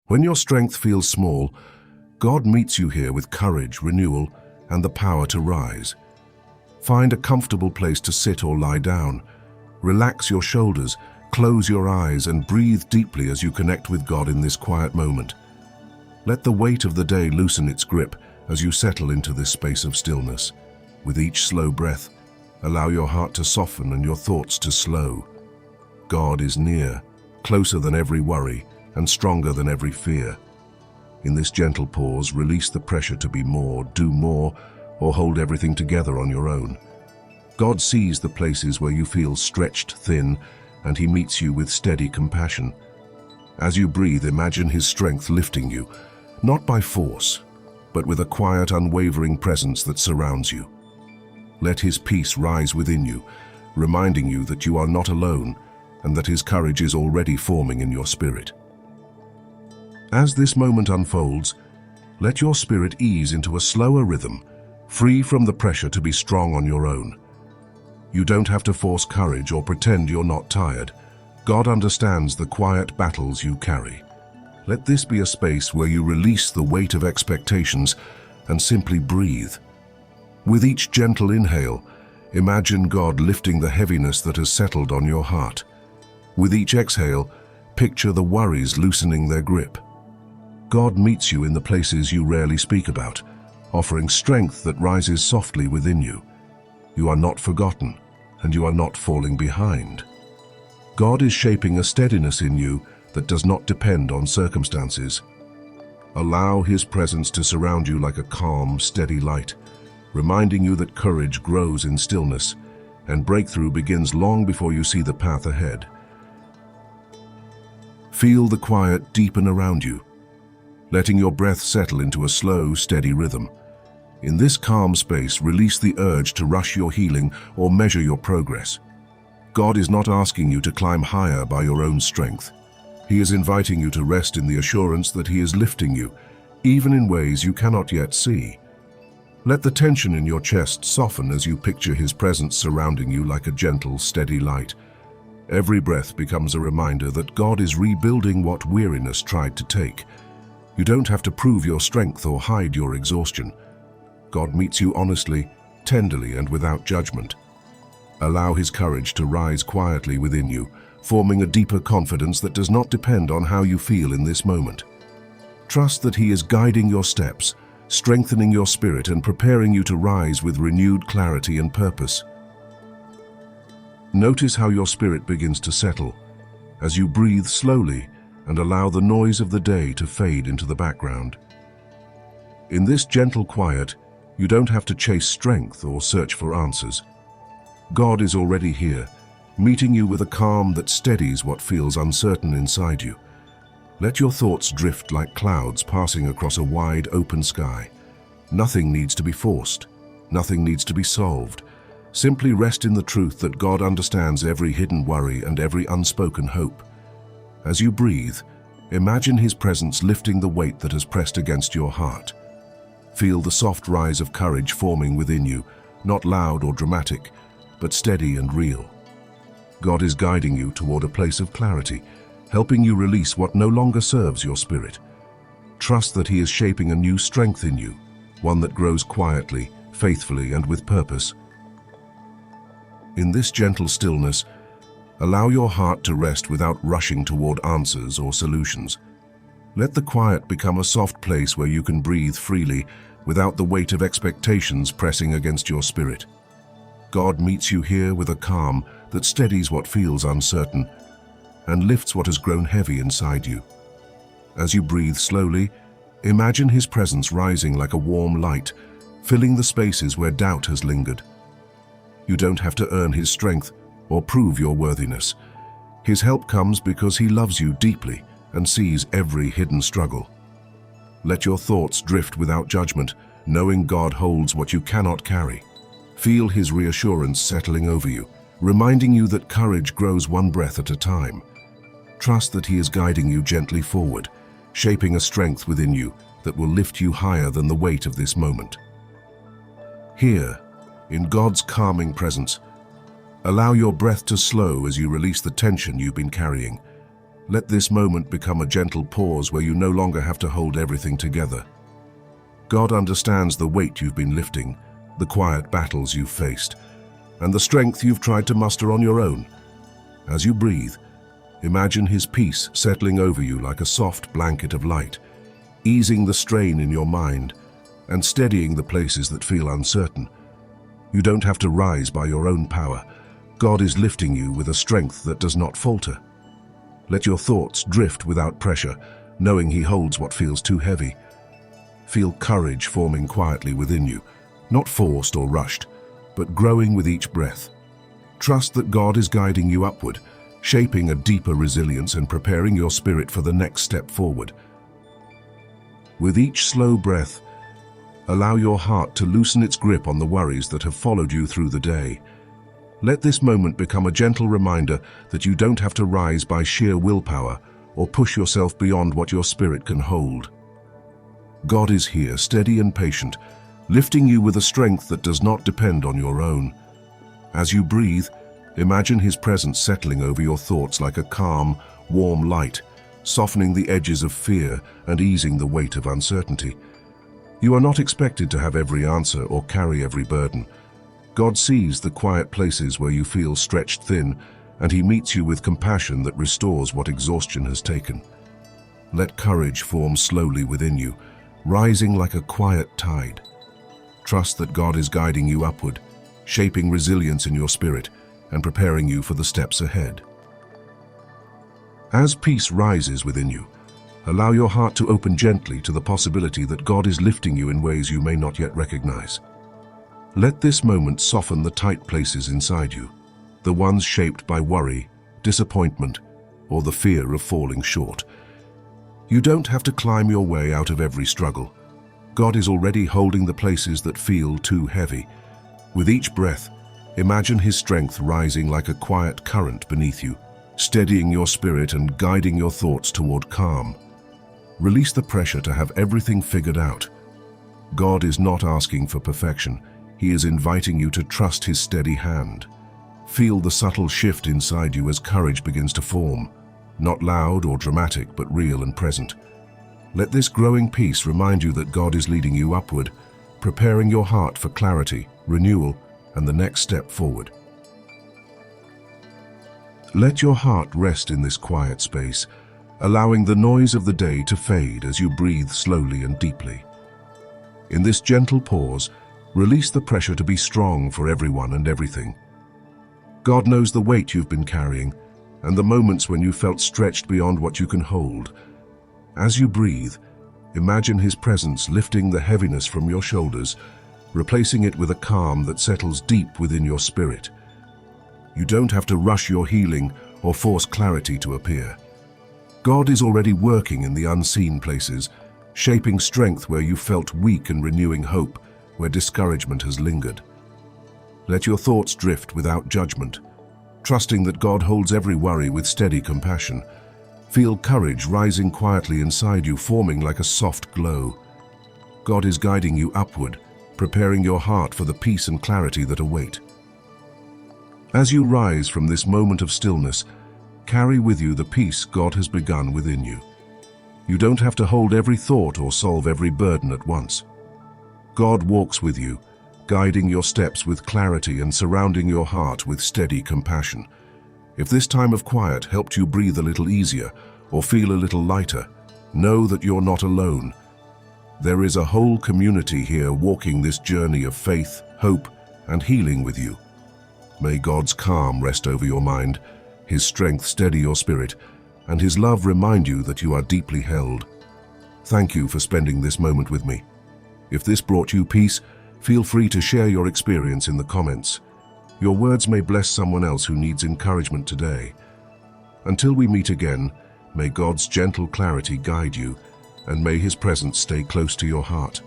When your strength feels small, God meets you here with courage, renewal, and the power to rise. Find a comfortable place to sit or lie down. Relax your shoulders, close your eyes, and breathe deeply as you connect with God in this quiet moment. Let the weight of the day loosen its grip as you settle into this space of stillness. With each slow breath, allow your heart to soften and your thoughts to slow. God is near, closer than every worry, and stronger than every fear. In this gentle pause, release the pressure to be more, do more, or hold everything together on your own. God sees the places where you feel stretched thin, and He meets you with steady compassion. As you breathe, imagine His strength lifting you, not by force, but with a quiet, unwavering presence that surrounds you. Let His peace rise within you, reminding you that you are not alone and that His courage is already forming in your spirit. As this moment unfolds, let your spirit ease into a slower rhythm, free from the pressure to be strong on your own. You don't have to force courage or pretend you're not tired. God understands the quiet battles you carry. Let this be a space where you release the weight of expectations and simply breathe. With each gentle inhale, imagine God lifting the heaviness that has settled on your heart. With each exhale, picture the worries loosening their grip. God meets you in the places you rarely speak about, offering strength that rises softly within you. You are not forgotten, and you are not falling behind. God is shaping a steadiness in you that does not depend on circumstances. Allow His presence to surround you like a calm, steady light, reminding you that courage grows in stillness, and breakthrough begins long before you see the path ahead. Feel the quiet deepen around you, letting your breath settle into a slow, steady rhythm. In this calm space, release the urge to rush your healing or measure your progress. God is not asking you to climb higher by your own strength. He is inviting you to rest in the assurance that He is lifting you, even in ways you cannot yet see. Let the tension in your chest soften as you picture His presence surrounding you like a gentle, steady light. Every breath becomes a reminder that God is rebuilding what weariness tried to take. You don't have to prove your strength or hide your exhaustion. God meets you honestly, tenderly, and without judgment. Allow His courage to rise quietly within you, forming a deeper confidence that does not depend on how you feel in this moment. Trust that He is guiding your steps, strengthening your spirit, and preparing you to rise with renewed clarity and purpose. Notice how your spirit begins to settle as you breathe slowly and allow the noise of the day to fade into the background. In this gentle quiet, you don't have to chase strength or search for answers. God is already here, meeting you with a calm that steadies what feels uncertain inside you. Let your thoughts drift like clouds passing across a wide, open sky. Nothing needs to be forced. Nothing needs to be solved. Simply rest in the truth that God understands every hidden worry and every unspoken hope. As you breathe, imagine His presence lifting the weight that has pressed against your heart. Feel the soft rise of courage forming within you, not loud or dramatic, but steady and real. God is guiding you toward a place of clarity, helping you release what no longer serves your spirit. Trust that He is shaping a new strength in you, one that grows quietly, faithfully, and with purpose. In this gentle stillness, allow your heart to rest without rushing toward answers or solutions. Let the quiet become a soft place where you can breathe freely without the weight of expectations pressing against your spirit. God meets you here with a calm that steadies what feels uncertain and lifts what has grown heavy inside you. As you breathe slowly, imagine His presence rising like a warm light, filling the spaces where doubt has lingered. You don't have to earn His strength or prove your worthiness. His help comes because He loves you deeply and sees every hidden struggle. Let your thoughts drift without judgment, knowing God holds what you cannot carry. Feel His reassurance settling over you, reminding you that courage grows one breath at a time. Trust that He is guiding you gently forward, shaping a strength within you that will lift you higher than the weight of this moment. Here, in God's calming presence, allow your breath to slow as you release the tension you've been carrying. Let this moment become a gentle pause where you no longer have to hold everything together. God understands the weight you've been lifting, the quiet battles you've faced, and the strength you've tried to muster on your own. As you breathe, imagine His peace settling over you like a soft blanket of light, easing the strain in your mind and steadying the places that feel uncertain. You don't have to rise by your own power. God is lifting you with a strength that does not falter. Let your thoughts drift without pressure, knowing He holds what feels too heavy. Feel courage forming quietly within you, not forced or rushed, but growing with each breath. Trust that God is guiding you upward, shaping a deeper resilience and preparing your spirit for the next step forward. With each slow breath, allow your heart to loosen its grip on the worries that have followed you through the day. Let this moment become a gentle reminder that you don't have to rise by sheer willpower or push yourself beyond what your spirit can hold. God is here, steady and patient, lifting you with a strength that does not depend on your own. As you breathe, imagine His presence settling over your thoughts like a calm, warm light, softening the edges of fear and easing the weight of uncertainty. You are not expected to have every answer or carry every burden. God sees the quiet places where you feel stretched thin, and He meets you with compassion that restores what exhaustion has taken. Let courage form slowly within you, rising like a quiet tide. Trust that God is guiding you upward, shaping resilience in your spirit and preparing you for the steps ahead. As peace rises within you, allow your heart to open gently to the possibility that God is lifting you in ways you may not yet recognize. Let this moment soften the tight places inside you, the ones shaped by worry, disappointment, or the fear of falling short. You don't have to climb your way out of every struggle. God is already holding the places that feel too heavy. With each breath, imagine His strength rising like a quiet current beneath you, steadying your spirit and guiding your thoughts toward calm. Release the pressure to have everything figured out. God is not asking for perfection. He is inviting you to trust His steady hand. Feel the subtle shift inside you as courage begins to form, not loud or dramatic, but real and present. Let this growing peace remind you that God is leading you upward, preparing your heart for clarity, renewal, and the next step forward. Let your heart rest in this quiet space, allowing the noise of the day to fade as you breathe slowly and deeply. In this gentle pause, release the pressure to be strong for everyone and everything. God knows the weight you've been carrying and the moments when you felt stretched beyond what you can hold. As you breathe, imagine His presence lifting the heaviness from your shoulders, replacing it with a calm that settles deep within your spirit. You don't have to rush your healing or force clarity to appear. God is already working in the unseen places, shaping strength where you felt weak and renewing hope where discouragement has lingered. Let your thoughts drift without judgment, trusting that God holds every worry with steady compassion. Feel courage rising quietly inside you, forming like a soft glow. God is guiding you upward, preparing your heart for the peace and clarity that await. As you rise from this moment of stillness, carry with you the peace God has begun within you. You don't have to hold every thought or solve every burden at once. God walks with you, guiding your steps with clarity and surrounding your heart with steady compassion. If this time of quiet helped you breathe a little easier or feel a little lighter, know that you're not alone. There is a whole community here walking this journey of faith, hope, and healing with you. May God's calm rest over your mind, His strength steady your spirit, and His love remind you that you are deeply held. Thank you for spending this moment with me. If this brought you peace, feel free to share your experience in the comments. Your words may bless someone else who needs encouragement today. Until we meet again, may God's gentle clarity guide you, and may His presence stay close to your heart.